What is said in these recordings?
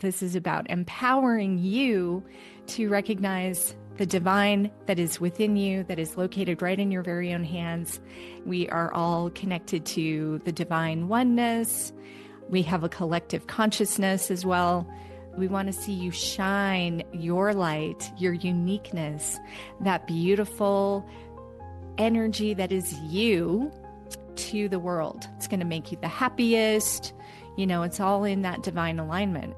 This is about empowering you to recognize the divine that is within you, that is located right in your very own hands. We are all connected to the divine oneness. We have a collective consciousness as well. We want to see you shine your light, your uniqueness, that beautiful energy that is you to the world. It's going to make you the happiest. You know, it's all in that divine alignment.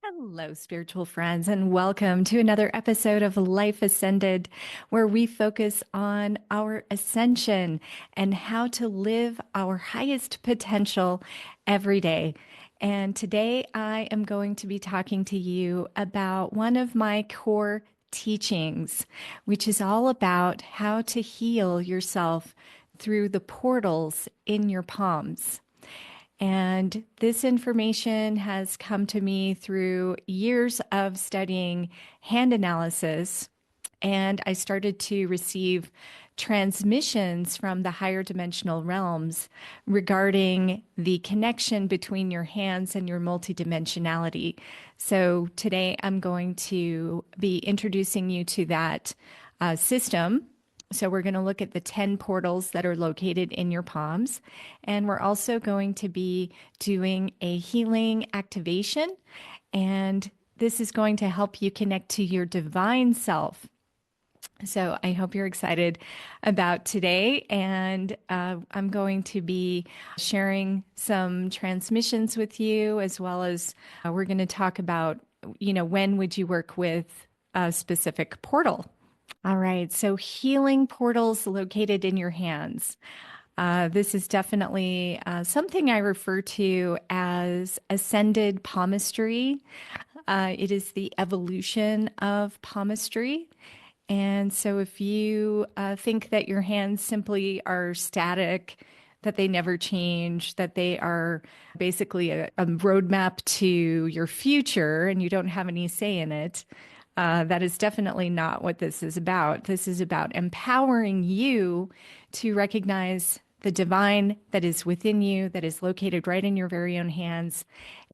Hello, spiritual friends, and welcome to another episode of Life Ascended, where we focus on our ascension and how to live our highest potential every day. And today I am going to be talking to you about one of my core teachings, which is all about how to heal yourself through the portals in your palms. And this information has come to me through years of studying hand analysis. And I started to receive transmissions from the higher dimensional realms regarding the connection between your hands and your multidimensionality. So today I'm going to be introducing you to that system. So we're going to look at the 10 portals that are located in your palms. And we're also going to be doing a healing activation. And this is going to help you connect to your divine self. So I hope you're excited about today. And I'm going to be sharing some transmissions with you, as well as we're going to talk about, when would you work with a specific portal? All right, so healing portals located in your hands. This is definitely something I refer to as ascended palmistry. It is the evolution of palmistry. And so if you think that your hands simply are static, that they never change, that they are basically a roadmap to your future and you don't have any say in it, that is definitely not what this is about. This is about empowering you to recognize the divine that is within you, that is located right in your very own hands,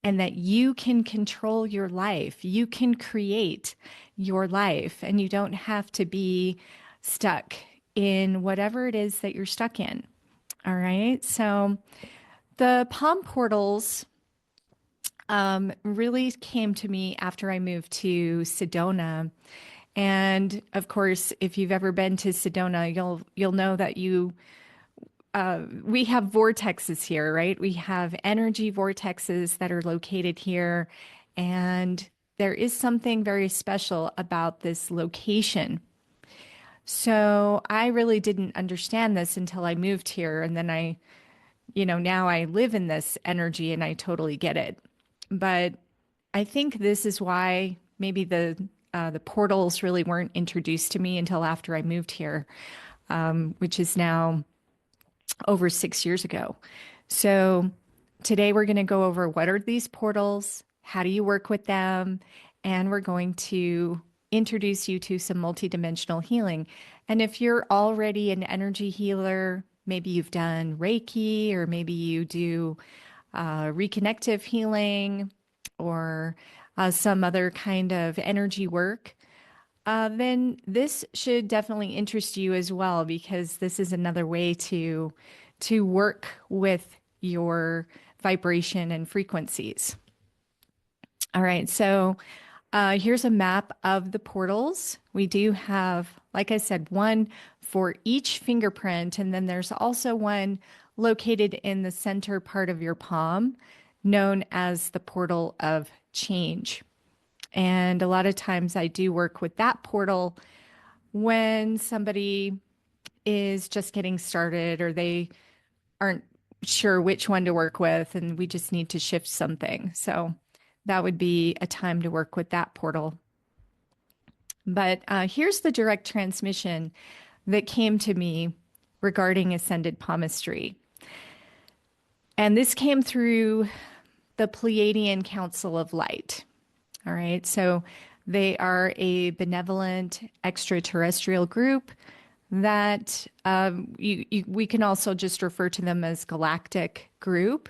and that you can control your life. You can create your life, and you don't have to be stuck in whatever it is that you're stuck in. All right. So the palm portals really came to me after I moved to Sedona. And of course, if you've ever been to Sedona, you'll know that we have vortexes here, right? We have energy vortexes that are located here. And there is something very special about this location. So I really didn't understand this until I moved here. And then now I live in this energy and I totally get it. But I think this is why maybe the portals really weren't introduced to me until after I moved here, which is now over 6 years ago. So today we're going to go over what are these portals, how do you work with them, and we're going to introduce you to some multidimensional healing. And if you're already an energy healer, maybe you've done Reiki, or maybe you do reconnective healing or some other kind of energy work, then this should definitely interest you as well, because this is another way to work with your vibration and frequencies. All right, so here's a map of the portals. We do have, like I said, one for each fingerprint, and then there's also one located in the center part of your palm, known as the portal of change. And a lot of times I do work with that portal when somebody is just getting started or they aren't sure which one to work with and we just need to shift something. So that would be a time to work with that portal. But here's the direct transmission that came to me regarding ascended palmistry. And this came through the Pleiadian Council of Light. All right, so they are a benevolent extraterrestrial group that we can also just refer to them as galactic group.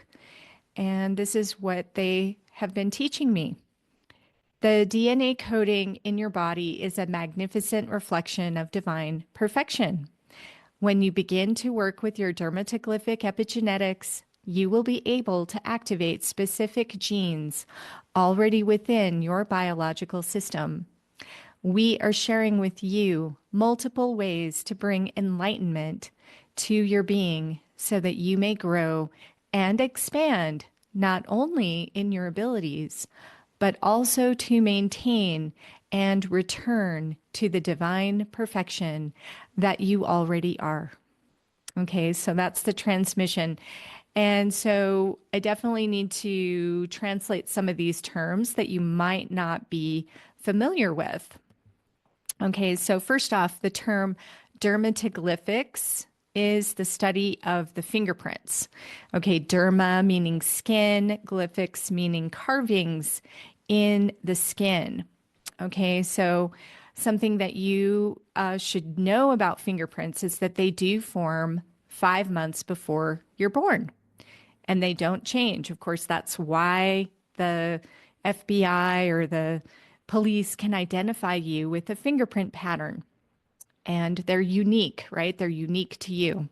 And this is what they have been teaching me. The DNA coding in your body is a magnificent reflection of divine perfection. When you begin to work with your dermatoglyphic epigenetics, you will be able to activate specific genes already within your biological system. We are sharing with you multiple ways to bring enlightenment to your being so that you may grow and expand not only in your abilities, but also to maintain and return to the divine perfection that you already are. Okay, so that's the transmission. And so I definitely need to translate some of these terms that you might not be familiar with. Okay, so first off, the term dermatoglyphics is the study of the fingerprints. Okay, derma meaning skin, glyphics meaning carvings in the skin. Okay, so something that you should know about fingerprints is that they do form 5 months before you're born, and they don't change. Of course, that's why the FBI or the police can identify you with a fingerprint pattern. And they're unique, right? They're unique to you.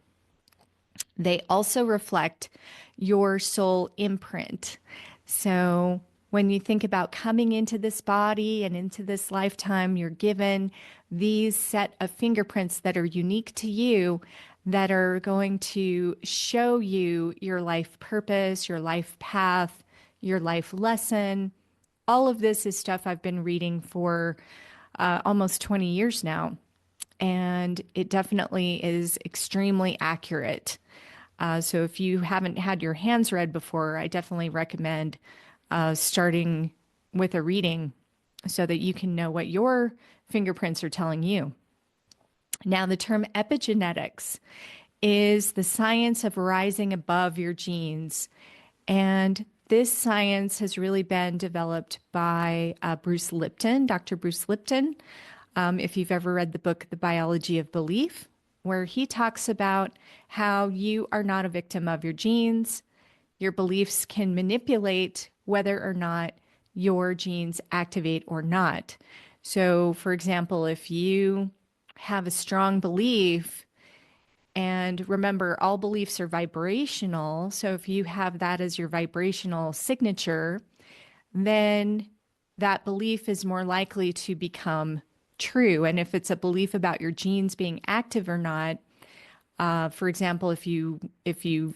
They also reflect your soul imprint. So when you think about coming into this body and into this lifetime, you're given these set of fingerprints that are unique to you, that are going to show you your life purpose, your life path, your life lesson. All of this is stuff I've been reading for almost 20 years now. And it definitely is extremely accurate. So if you haven't had your hands read before, I definitely recommend starting with a reading so that you can know what your fingerprints are telling you. Now, the term epigenetics is the science of rising above your genes. And this science has really been developed by Bruce Lipton, Dr. Bruce Lipton. If you've ever read the book, The Biology of Belief, where he talks about how you are not a victim of your genes. Your beliefs can manipulate whether or not your genes activate or not. So, for example, if you have a strong belief, and remember, all beliefs are vibrational. So if you have that as your vibrational signature, then that belief is more likely to become true. And if it's a belief about your genes being active or not, for example, if you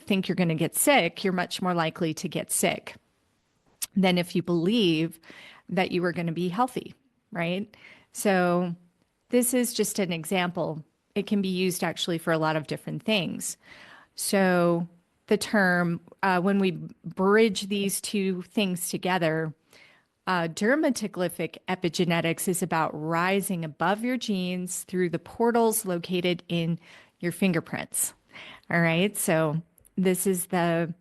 think you're going to get sick, you're much more likely to get sick than if you believe that you are going to be healthy, right? So this is just an example. It can be used actually for a lot of different things. So the term, when we bridge these two things together, dermatoglyphic epigenetics is about rising above your genes through the portals located in your fingerprints. All right, so this is the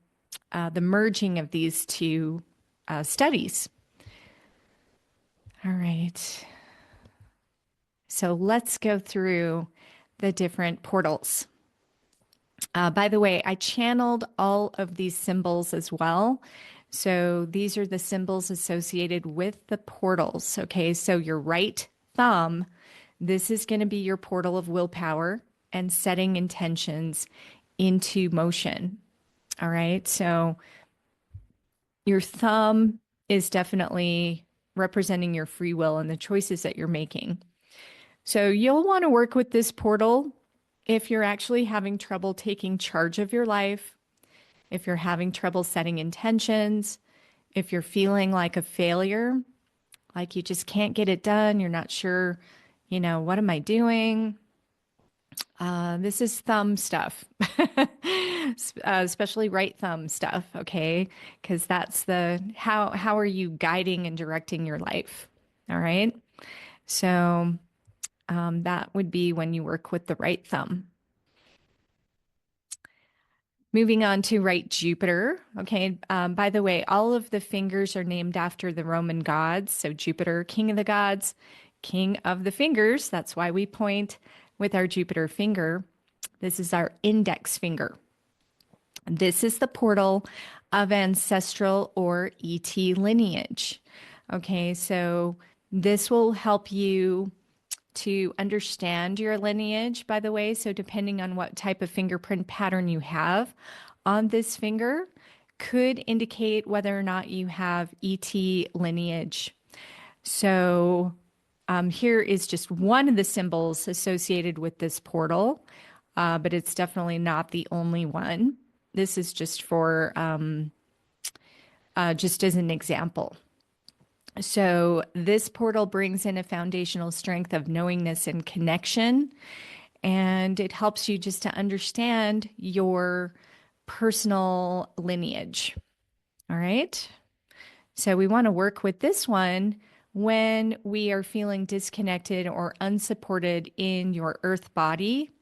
merging of these two studies. All right, so let's go through the different portals. By the way, I channeled all of these symbols as well. So these are the symbols associated with the portals. Okay, so your right thumb, this is going to be your portal of willpower and setting intentions into motion. All right, so your thumb is definitely representing your free will and the choices that you're making. So you'll want to work with this portal if you're actually having trouble taking charge of your life, if you're having trouble setting intentions, if you're feeling like a failure, like you just can't get it done, you're not sure, what am I doing? This is thumb stuff, especially right thumb stuff, okay? Because that's how are you guiding and directing your life, all right? So that would be when you work with the right thumb. Moving on to right Jupiter. Okay. By the way, all of the fingers are named after the Roman gods. So Jupiter, king of the gods, king of the fingers. That's why we point with our Jupiter finger. This is our index finger. This is the portal of ancestral or ET lineage. Okay, so this will help you to understand your lineage, by the way. So depending on what type of fingerprint pattern you have on this finger could indicate whether or not you have ET lineage. So here is just one of the symbols associated with this portal, but it's definitely not the only one. This is just for, just as an example. So this portal brings in a foundational strength of knowingness and connection, and it helps you just to understand your personal lineage. All right. So we want to work with this one when we are feeling disconnected or unsupported in your earth body,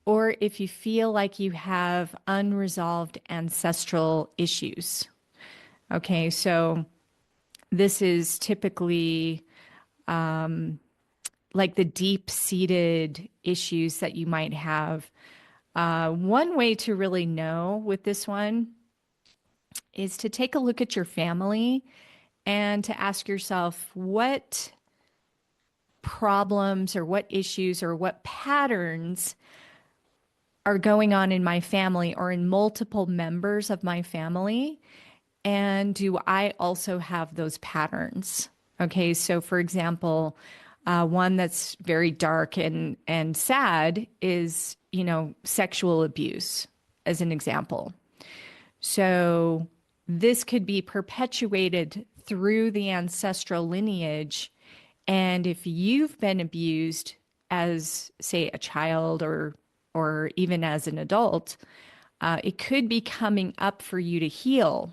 or if you feel like you have unresolved ancestral issues. Okay, so this is typically like the deep-seated issues that you might have. One way to really know with this one is to take a look at your family and to ask yourself what problems or what issues or what patterns are going on in my family or in multiple members of my family. And do I also have those patterns? Okay, so for example, one that's very dark and sad is, you know, sexual abuse, as an example. So this could be perpetuated through the ancestral lineage. And if you've been abused as, say, a child or even as an adult, it could be coming up for you to heal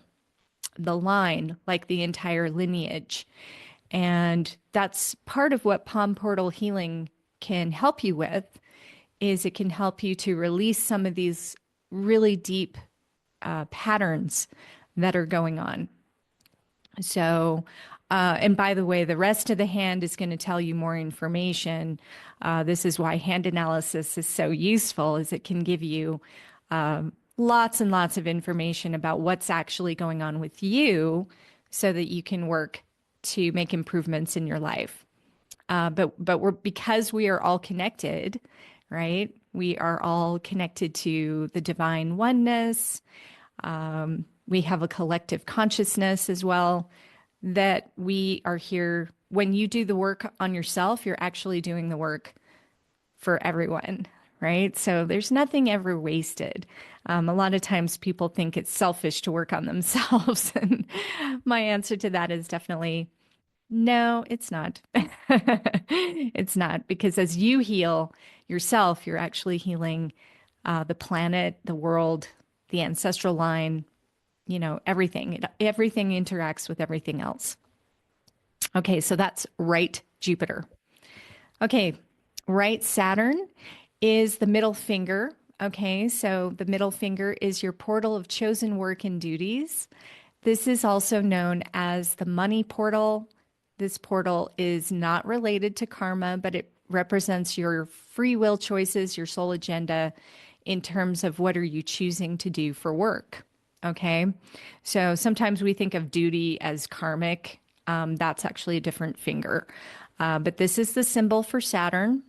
the line, like the entire lineage. And that's part of what palm portal healing can help you with, is it can help you to release some of these really deep patterns that are going on. So, and by the way, the rest of the hand is going to tell you more information. This is why hand analysis is so useful, is it can give you lots and lots of information about what's actually going on with you so that you can work to make improvements in your life. But because we are all connected, right? We are all connected to the divine oneness. We have a collective consciousness as well, that we are here. When you do the work on yourself, you're actually doing the work for everyone, right? So there's nothing ever wasted. A lot of times people think it's selfish to work on themselves. And my answer to that is definitely no, it's not. It's not, because as you heal yourself, you're actually healing the planet, the world, the ancestral line, you know, everything. Everything interacts with everything else. Okay, so that's right Jupiter. Okay, right Saturn is the middle finger. Okay, so the middle finger is your portal of chosen work and duties. This is also known as the money portal. This portal is not related to karma, but it represents your free will choices, your soul agenda in terms of what are you choosing to do for work. Okay, so sometimes we think of duty as karmic. That's actually a different finger. But this is the symbol for Saturn.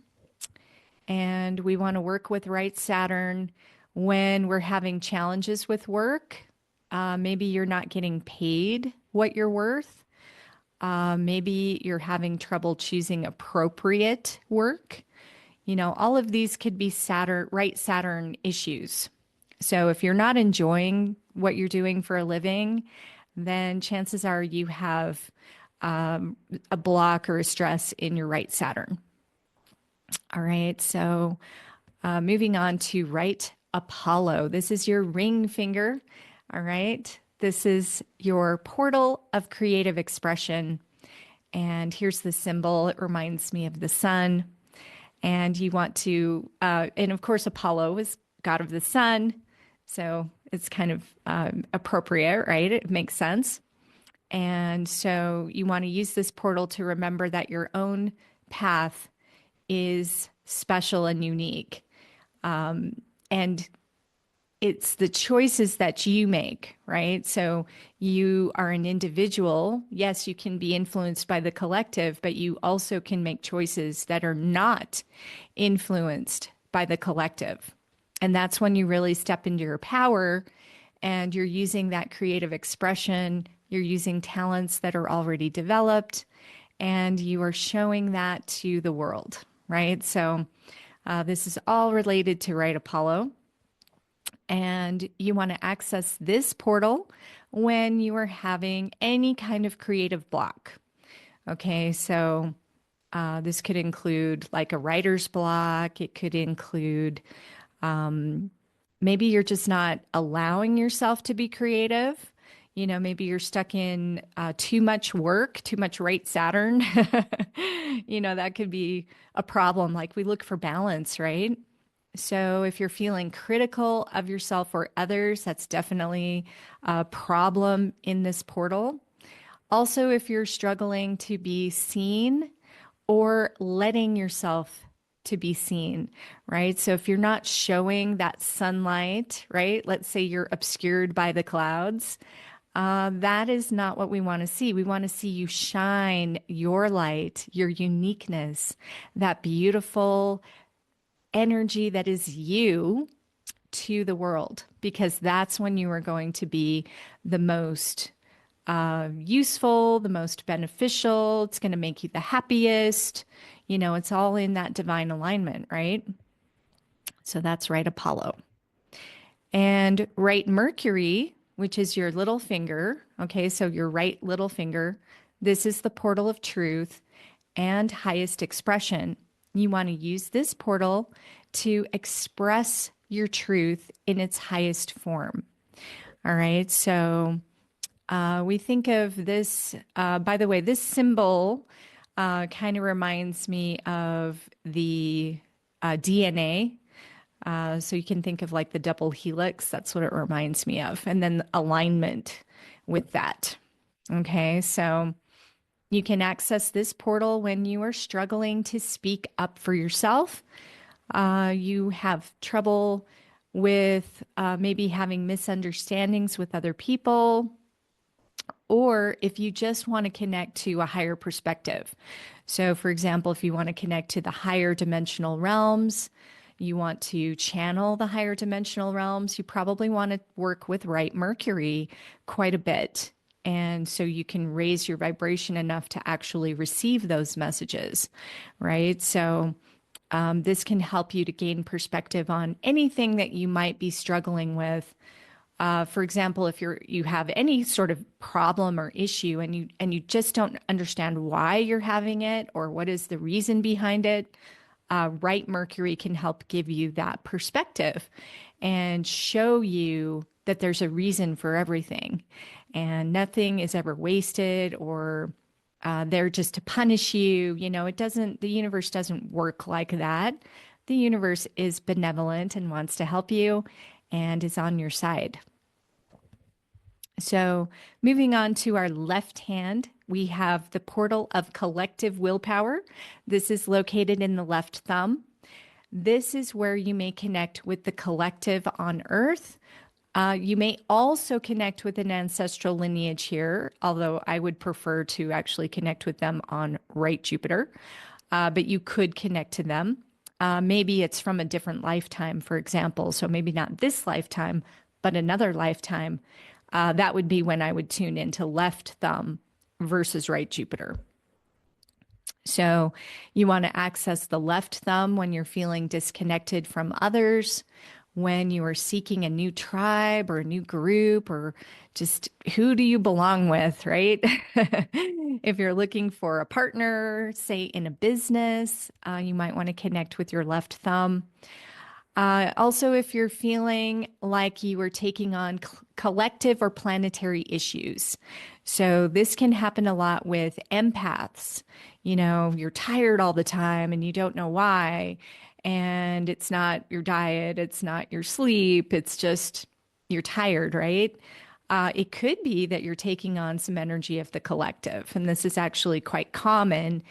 And we want to work with right Saturn when we're having challenges with work. Maybe you're not getting paid what you're worth. Maybe you're having trouble choosing appropriate work. You know, all of these could be right Saturn issues. So if you're not enjoying what you're doing for a living, then chances are you have a block or a stress in your right Saturn. All right, so moving on to right Apollo. This is your ring finger. All right, this is your portal of creative expression. And here's the symbol. It reminds me of the sun. And you want to, and of course, Apollo is god of the sun. So it's kind of appropriate, right? It makes sense. And so you want to use this portal to remember that your own path is special and unique. And it's the choices that you make, right? So you are an individual. Yes, you can be influenced by the collective, but you also can make choices that are not influenced by the collective. And that's when you really step into your power and you're using that creative expression. You're using talents that are already developed and you are showing that to the world, right? So this is all related to Right Apollo. And you want to access this portal when you are having any kind of creative block. Okay, so this could include like a writer's block. It could include maybe you're just not allowing yourself to be creative. You know, maybe you're stuck in too much work, too much right Saturn. You know, that could be a problem. Like we look for balance, right? So if you're feeling critical of yourself or others, that's definitely a problem in this portal. Also, if you're struggling to be seen or letting yourself to be seen, right? So if you're not showing that sunlight, right? Let's say you're obscured by the clouds. That is not what we want to see. We want to see you shine your light, your uniqueness, that beautiful energy that is you to the world, because that's when you are going to be the most useful, the most beneficial. It's going to make you the happiest. You know, it's all in that divine alignment, right? So that's right Apollo. And right Mercury, which is your little finger. Okay, so your right little finger. This is the portal of truth and highest expression. You want to use this portal to express your truth in its highest form. All right, so we think of this, by the way, this symbol kind of reminds me of the DNA. So you can think of like the double helix. That's what it reminds me of. And then alignment with that. Okay, so you can access this portal when you are struggling to speak up for yourself. You have trouble with maybe having misunderstandings with other people, or if you just want to connect to a higher perspective. So, for example, if you want to connect to the higher dimensional realms, you want to channel the higher dimensional realms, you probably want to work with right Mercury quite a bit. And so you can raise your vibration enough to actually receive those messages, right? So this can help you to gain perspective on anything that you might be struggling with. For example, if you have any sort of problem or issue and you just don't understand why you're having it or what is the reason behind it, right Mercury can help give you that perspective and show you that there's a reason for everything and nothing is ever wasted or there just to punish you. You know, the universe doesn't work like that. The universe is benevolent and wants to help you and is on your side. So, moving on to our left hand, we have the portal of collective willpower. This is located in the left thumb. This is where you may connect with the collective on Earth. You may also connect with an ancestral lineage here, although I would prefer to actually connect with them on right Jupiter, but you could connect to them. Maybe it's from a different lifetime, for example. So maybe not this lifetime, but another lifetime. That would be when I would tune into left thumb versus right Jupiter. So you want to access the left thumb when you're feeling disconnected from others, when you are seeking a new tribe or a new group, or just who do you belong with, right? If you're looking for a partner, say in a business, you might want to connect with your left thumb. Also, if you're feeling like you are taking on collective or planetary issues. So this can happen a lot with empaths. You know, you're tired all the time and you don't know why. And it's not your diet, it's not your sleep, it's just you're tired, right? It could be that you're taking on some energy of the collective. And this is actually quite common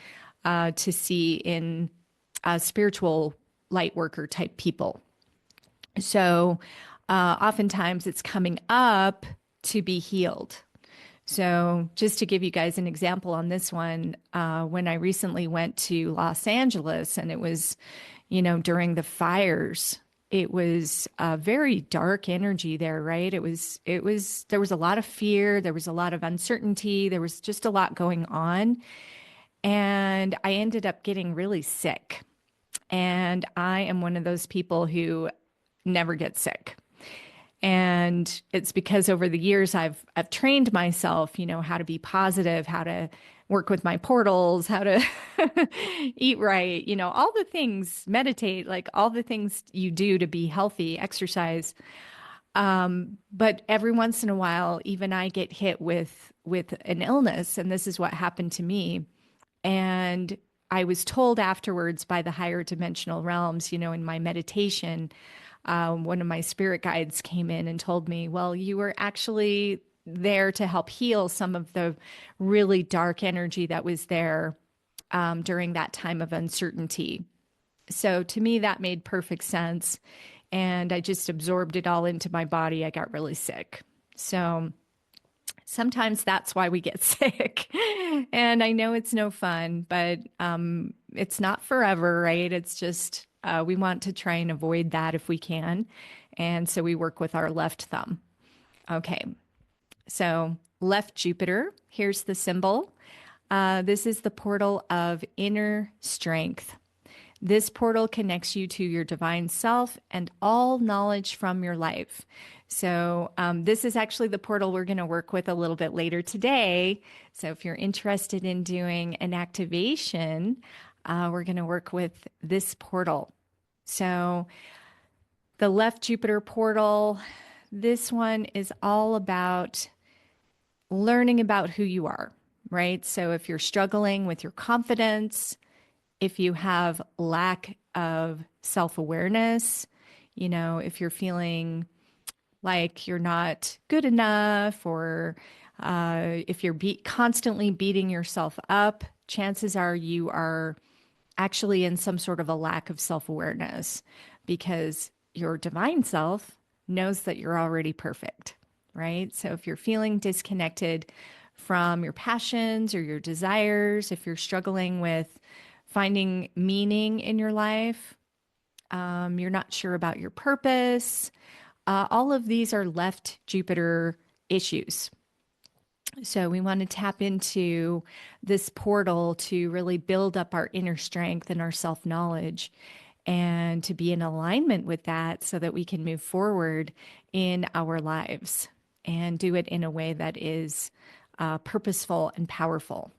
to see in spiritual light worker type people. So oftentimes it's coming up to be healed. So, just to give you guys an example on this one, when I recently went to Los Angeles and it was, during the fires, it was a very dark energy there, right? There was a lot of fear, there was a lot of uncertainty, there was just a lot going on. And I ended up getting really sick. And I am one of those people who never get sick. And it's because over the years I've trained myself, how to be positive, how to work with my portals, how to eat right, all the things, meditate, like all the things you do to be healthy, exercise. But every once in a while, even I get hit with an illness, and this is what happened to me. And I was told afterwards by the higher dimensional realms, in my meditation, one of my spirit guides came in and told me, well, you were actually there to help heal some of the really dark energy that was there during that time of uncertainty. So to me, that made perfect sense. And I just absorbed it all into my body. I got really sick. So sometimes that's why we get sick. And I know it's no fun, but it's not forever, right? It's just we want to try and avoid that if we can. And so we work with our left thumb. Okay. So left Jupiter, here's the symbol. This is the portal of inner strength. This portal connects you to your divine self and all knowledge from your life. So this is actually the portal we're going to work with a little bit later today. So if you're interested in doing an activation, we're going to work with this portal. So the left Jupiter portal, this one is all about learning about who you are, right? So if you're struggling with your confidence, if you have lack of self-awareness, if you're feeling like you're not good enough, or if you're constantly beating yourself up, chances are you are actually in some sort of a lack of self-awareness, because your divine self knows that you're already perfect, right? So if you're feeling disconnected from your passions or your desires, if you're struggling with finding meaning in your life, you're not sure about your purpose, all of these are left Jupiter issues. So we want to tap into this portal to really build up our inner strength and our self-knowledge, and to be in alignment with that so that we can move forward in our lives and do it in a way that is purposeful and powerful.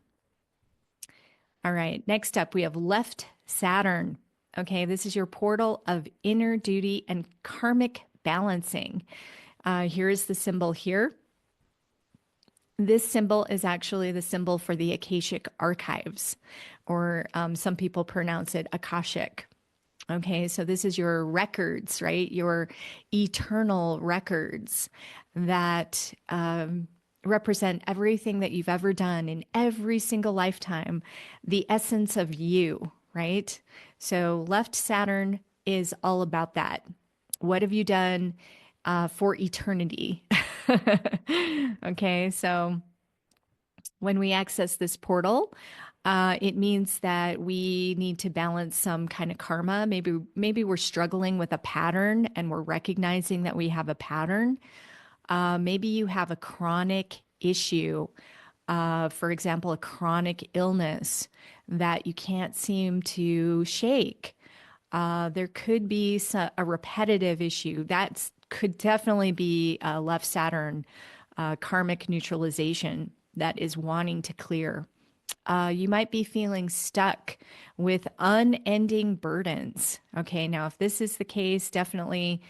All right, next up we have left Saturn. Okay, this is your portal of inner duty and karmic balancing. Here is the symbol here. This symbol is actually the symbol for the Akashic archives, or some people pronounce it Akashic. Okay, so this is your records, right? Your eternal records that represent everything that you've ever done in every single lifetime, the essence of you, right? So left Saturn is all about that. What have you done for eternity? Okay, so when we access this portal, it means that we need to balance some kind of karma. Maybe we're struggling with a pattern and we're recognizing that we have a pattern. Maybe you have a chronic issue, for example, a chronic illness that you can't seem to shake. There could be a repetitive issue. That could definitely be left Saturn karmic neutralization that is wanting to clear. You might be feeling stuck with unending burdens. Okay, now if this is the case, definitely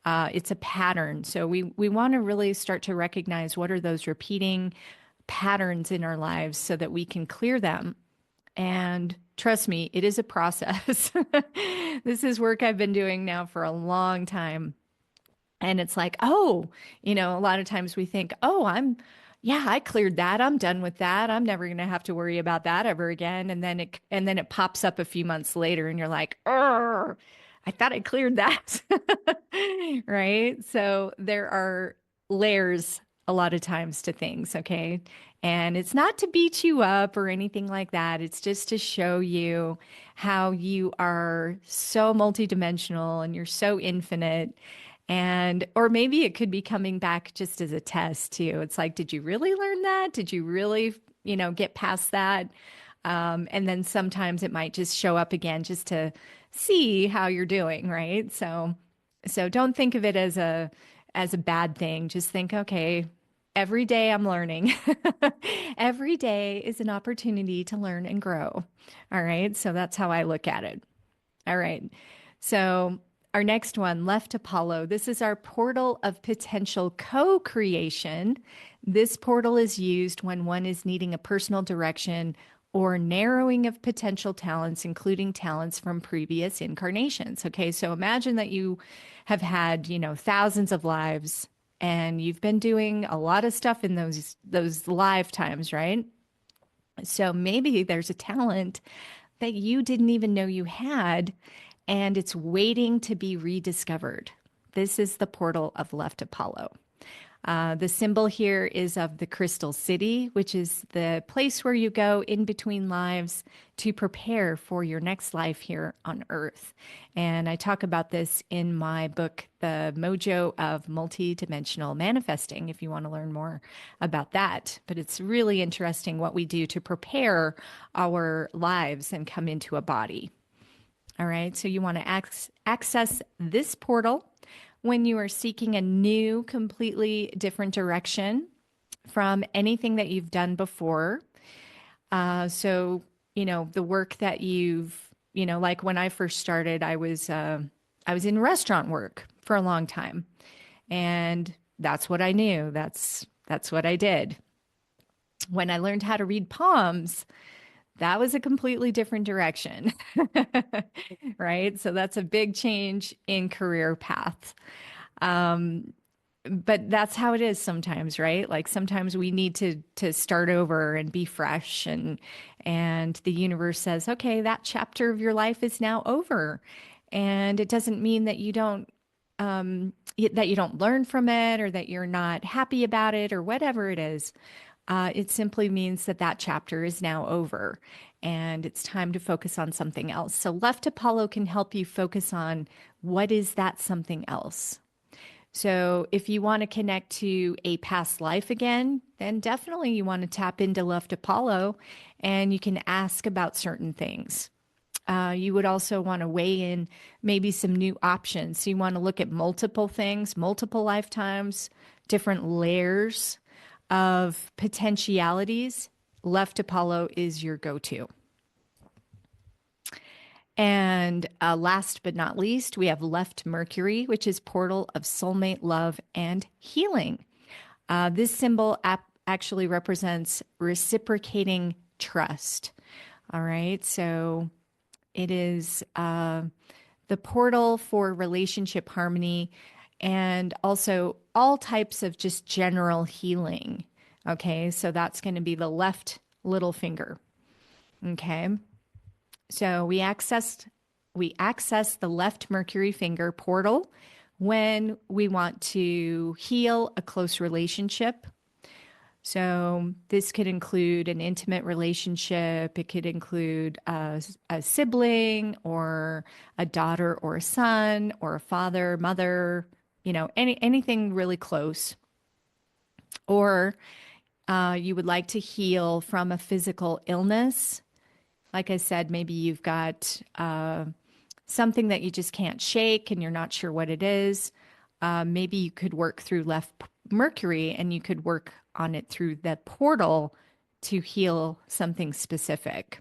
it's a pattern. So we want to really start to recognize what are those repeating patterns in our lives so that we can clear them. And trust me, it is a process. This is work I've been doing now for a long time. And it's like, a lot of times we think, yeah, I cleared that. I'm done with that. I'm never going to have to worry about that ever again. And then it pops up a few months later and you're like, "Arr, I thought I cleared that." Right? So there are layers a lot of times to things, okay? And it's not to beat you up or anything like that. It's just to show you how you are so multidimensional and you're so infinite. And, or maybe it could be coming back just as a test too. It's like, did you really learn that? Did you really, get past that? And then sometimes it might just show up again just to see how you're doing, right? So don't think of it as a bad thing. Just think, okay, every day I'm learning. Every day is an opportunity to learn and grow. All right. So that's how I look at it. All right. So our next one, left Apollo. This is our portal of potential co-creation. This portal is used when one is needing a personal direction or narrowing of potential talents, including talents from previous incarnations. Okay, so imagine that you have had, thousands of lives and you've been doing a lot of stuff in those lifetimes, right? So maybe there's a talent that you didn't even know you had, and it's waiting to be rediscovered. This is the portal of left Apollo. The symbol here is of the Crystal City, which is the place where you go in between lives to prepare for your next life here on Earth. And I talk about this in my book, The Mojo of Multidimensional Manifesting, if you want to learn more about that. But it's really interesting what we do to prepare our lives and come into a body. All right, so you want to access this portal when you are seeking a new, completely different direction from anything that you've done before. The work that like when I first started, I was in restaurant work for a long time, and that's what I knew. That's what I did. When I learned how to read palms, that was a completely different direction, right? So that's a big change in career path. But that's how it is sometimes, right? Like sometimes we need to start over and be fresh, and the universe says, okay, that chapter of your life is now over. And it doesn't mean that you don't learn from it or that you're not happy about it or whatever it is. It simply means that that chapter is now over and it's time to focus on something else. So left Apollo can help you focus on what is that something else. So if you want to connect to a past life again, then definitely you want to tap into left Apollo and you can ask about certain things. You would also want to weigh in maybe some new options. So you want to look at multiple things, multiple lifetimes, different layers of potentialities. Left Apollo is your go-to. And last but not least, we have left Mercury, which is portal of soulmate love and healing. This symbol actually represents reciprocating trust. All right, so it is the portal for relationship harmony and also all types of just general healing. Okay, so that's going to be the left little finger. Okay, so we access the left Mercury finger portal when we want to heal a close relationship. So this could include an intimate relationship. It could include a sibling or a daughter or a son or a father, mother, anything really close. Or you would like to heal from a physical illness. Like I said, maybe you've got something that you just can't shake and you're not sure what it is. Maybe you could work through left Mercury and you could work on it through that portal to heal something specific.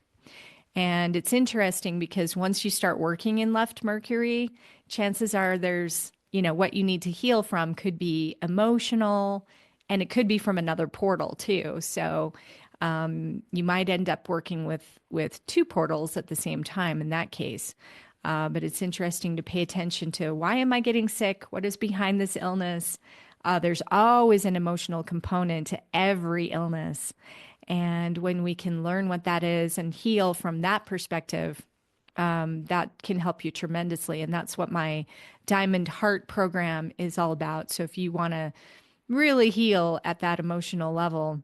And it's interesting because once you start working in left Mercury, chances are there's, what you need to heal from could be emotional and it could be from another portal too. So you might end up working with two portals at the same time in that case. But it's interesting to pay attention to, why am I getting sick? What is behind this illness? There's always an emotional component to every illness. And when we can learn what that is and heal from that perspective, that can help you tremendously. And that's what my Diamond Heart program is all about. So if you want to really heal at that emotional level,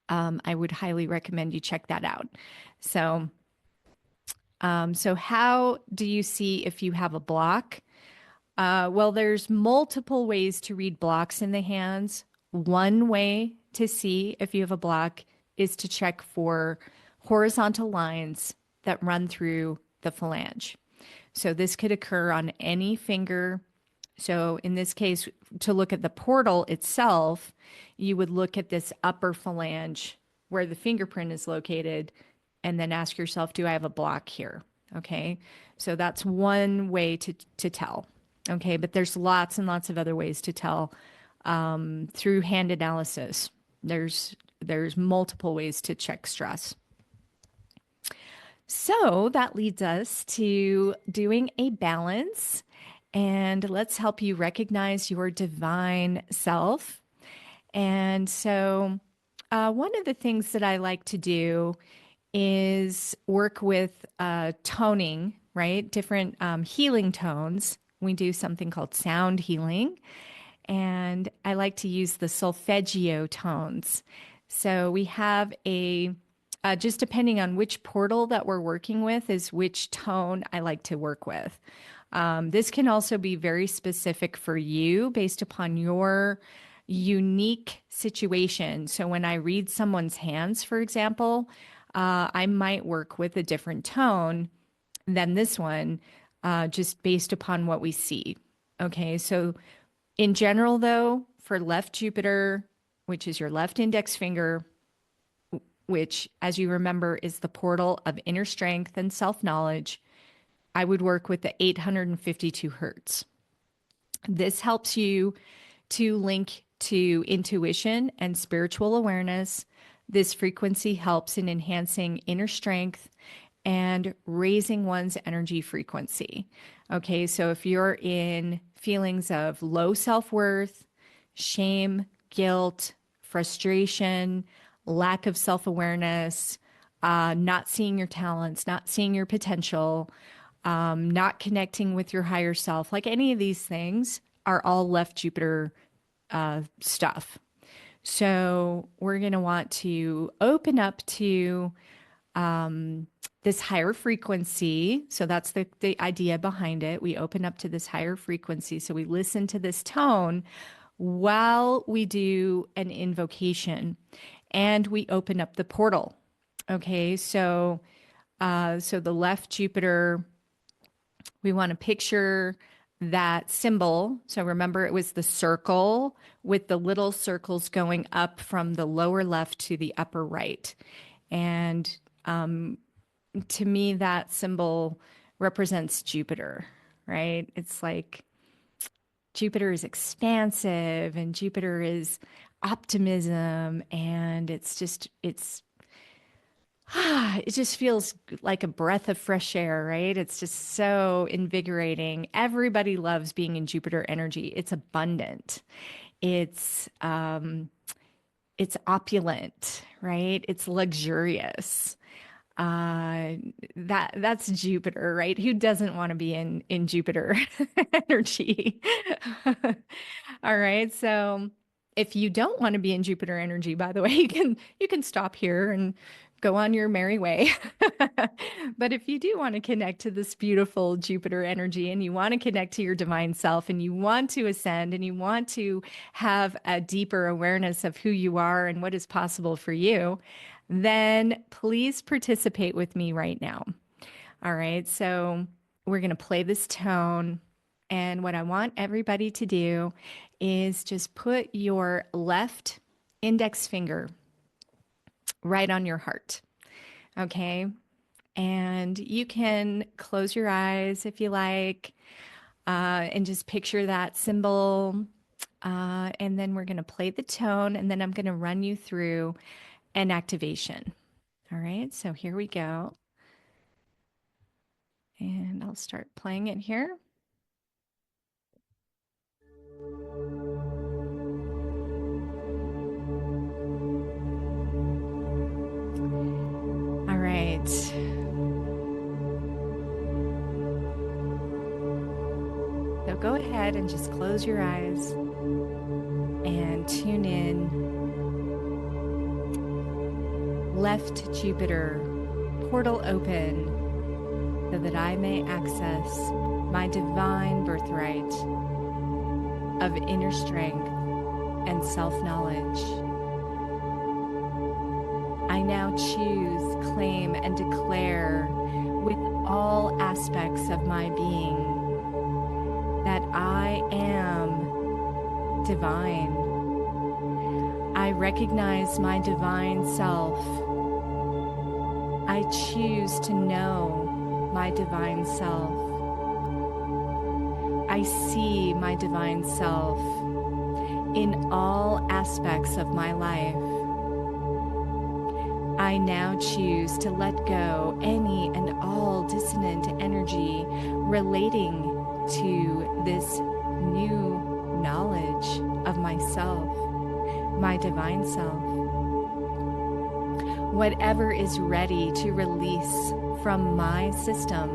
I would highly recommend you check that out. So, so how do you see if you have a block? Well, there's multiple ways to read blocks in the hands. One way to see if you have a block is to check for horizontal lines that run through the phalange. So this could occur on any finger. So in this case, to look at the portal itself, you would look at this upper phalange where the fingerprint is located and then ask yourself, do I have a block here? Okay. So that's one way to tell. Okay. But there's lots and lots of other ways to tell through hand analysis. There's multiple ways to check stress. So that leads us to doing a balance. And let's help you recognize your divine self. And so, one of the things that I like to do is work with toning, right? Different healing tones. We do something called sound healing. And I like to use the solfeggio tones. So we have just depending on which portal that we're working with, is which tone I like to work with. This can also be very specific for you based upon your unique situation. So when I read someone's hands, for example, I might work with a different tone than this one, just based upon what we see. Okay, so in general, though, for left Jupiter, which is your left index finger, which, as you remember, is the portal of inner strength and self knowledge, I would work with the 852 hertz. This helps you to link to intuition and spiritual awareness. This frequency helps in enhancing inner strength and raising one's energy frequency. Okay, so if you're in feelings of low self worth, shame, guilt, frustration, lack of self awareness, not seeing your talents, not seeing your potential, not connecting with your higher self, like any of these things are all left Jupiter stuff. So we're going to want to open up to this higher frequency. So that's the idea behind it. We open up to this higher frequency. So we listen to this tone while we do an invocation and we open up the portal. Okay. So the left Jupiter, we want to picture that symbol. So remember, it was the circle with the little circles going up from the lower left to the upper right. And to me, that symbol represents Jupiter, right? It's like Jupiter is expansive and Jupiter is optimism. And it just feels like a breath of fresh air, right? It's just so invigorating. Everybody loves being in Jupiter energy. It's abundant. It's opulent, right? It's luxurious. That's Jupiter, right? Who doesn't want to be in Jupiter energy? All right. So if you don't want to be in Jupiter energy, by the way, you can stop here and go on your merry way. But if you do want to connect to this beautiful Jupiter energy and you want to connect to your divine self and you want to ascend and you want to have a deeper awareness of who you are and what is possible for you, then please participate with me right now. All right. So we're going to play this tone. And what I want everybody to do is just put your left index finger right on your heart. Okay. And you can close your eyes if you like, and just picture that symbol. And then we're going to play the tone, and then I'm going to run you through an activation. All right. So here we go. And I'll start playing it here. right. So go ahead and just close your eyes and tune in. Left Jupiter, portal open, so that I may access my divine birthright of inner strength and self-knowledge. I now choose, claim, and declare with all aspects of my being that I am divine. I recognize my divine self. I choose to know my divine self. I see my divine self in all aspects of my life. I now choose to let go any and all dissonant energy relating to this new knowledge of myself, my divine self. Whatever is ready to release from my system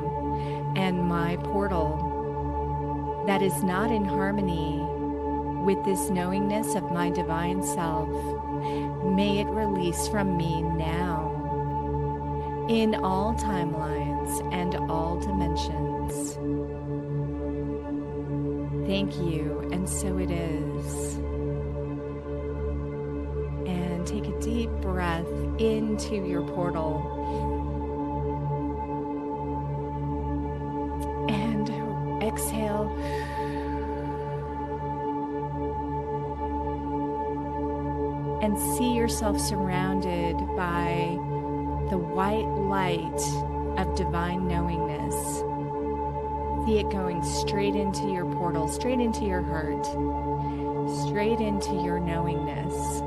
and my portal that is not in harmony with this knowingness of my divine self, may it release from me now, in all timelines and all dimensions. Thank you, and so it is. And take a deep breath into your portal. And exhale. And see yourself surrounded by the white light of divine knowingness. See it going straight into your portal, straight into your heart, straight into your knowingness.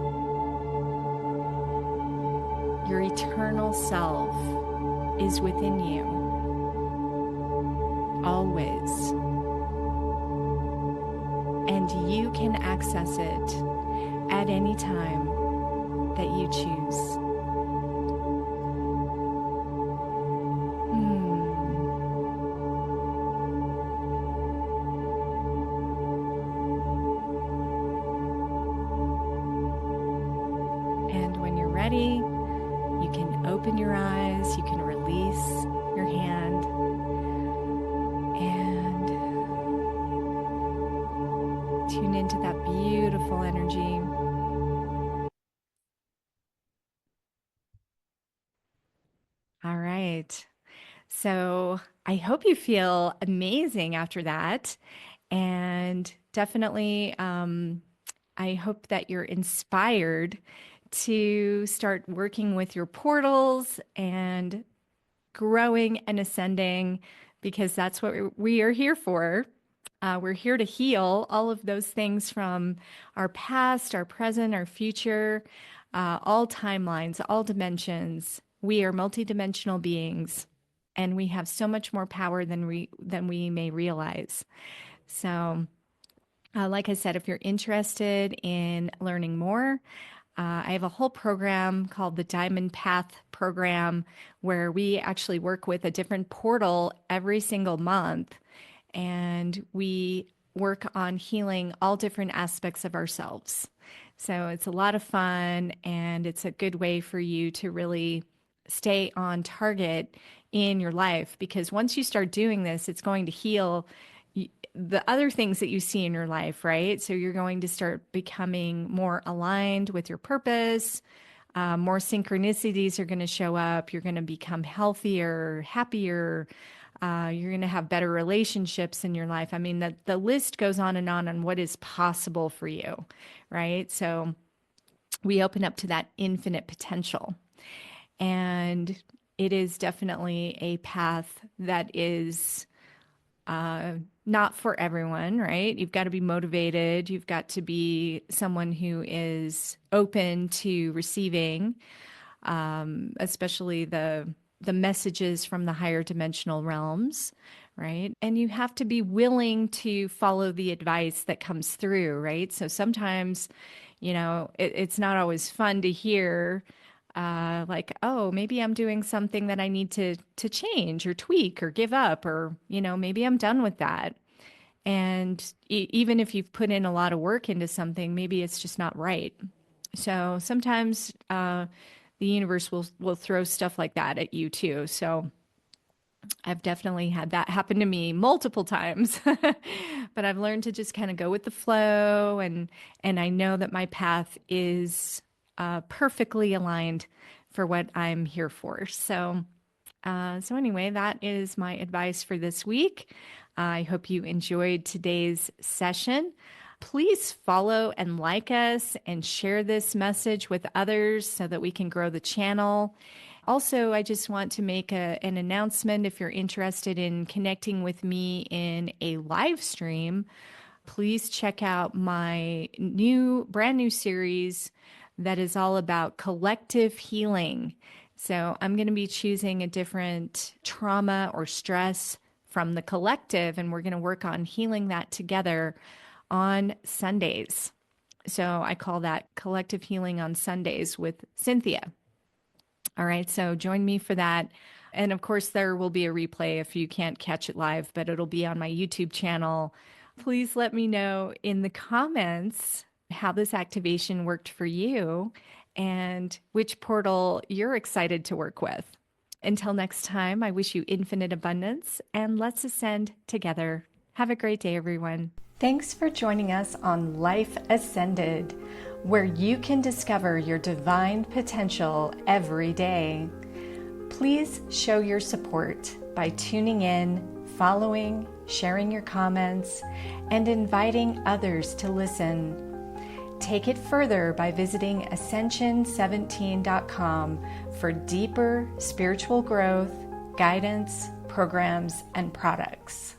Your eternal self is within you, always. And you can access it at any time that you choose. And when you're ready, you can open your eyes, you can release your hand, and tune into that beautiful energy. All right. So I hope you feel amazing after that. And definitely, I hope that you're inspired to start working with your portals and growing and ascending, because that's what we are here for. We're here to heal all of those things from our past, our present, our future, all timelines, all dimensions. We are multidimensional beings, and we have so much more power than we may realize. So, like I said, if you're interested in learning more, I have a whole program called the Diamond Path Program, where we actually work with a different portal every single month, and we work on healing all different aspects of ourselves. So it's a lot of fun, and it's a good way for you to really stay on target in your life, because once you start doing this, it's going to heal the other things that you see in your life, right? So you're going to start becoming more aligned with your purpose. More synchronicities are going to show up. You're going to become healthier, happier. You're going to have better relationships in your life. I mean, the list goes on what is possible for you, right? So we open up to that infinite potential. And it is definitely a path that is not for everyone, right? You've got to be motivated. You've got to be someone who is open to receiving, especially the messages from the higher dimensional realms, right? And you have to be willing to follow the advice that comes through, right? So sometimes, it's not always fun to hear like, oh, maybe I'm doing something that I need to change or tweak or give up, or, maybe I'm done with that. And even if you've put in a lot of work into something, maybe it's just not right. So sometimes the universe will throw stuff like that at you too. So I've definitely had that happen to me multiple times, but I've learned to just kind of go with the flow, and I know that my path is perfectly aligned for what I'm here for. So anyway, that is my advice for this week. I hope you enjoyed today's session. Please follow and like us and share this message with others so that we can grow the channel. Also, I just want to make an announcement. If you're interested in connecting with me in a live stream, please check out my brand new series that is all about collective healing. So I'm going to be choosing a different trauma or stress from the collective, and we're going to work on healing that together on Sundays. So I call that Collective Healing on Sundays with Cynthia. All right, so join me for that. And of course, there will be a replay if you can't catch it live, but it'll be on my YouTube channel. Please let me know in the comments how this activation worked for you and which portal you're excited to work with. Until next time, I wish you infinite abundance, and let's ascend together. Have a great day, everyone. Thanks for joining us on Life Ascended, where you can discover your divine potential every day. Please show your support by tuning in, following, sharing your comments, and inviting others to listen. Take it further by visiting Ascension17.com for deeper spiritual growth, guidance, programs, and products.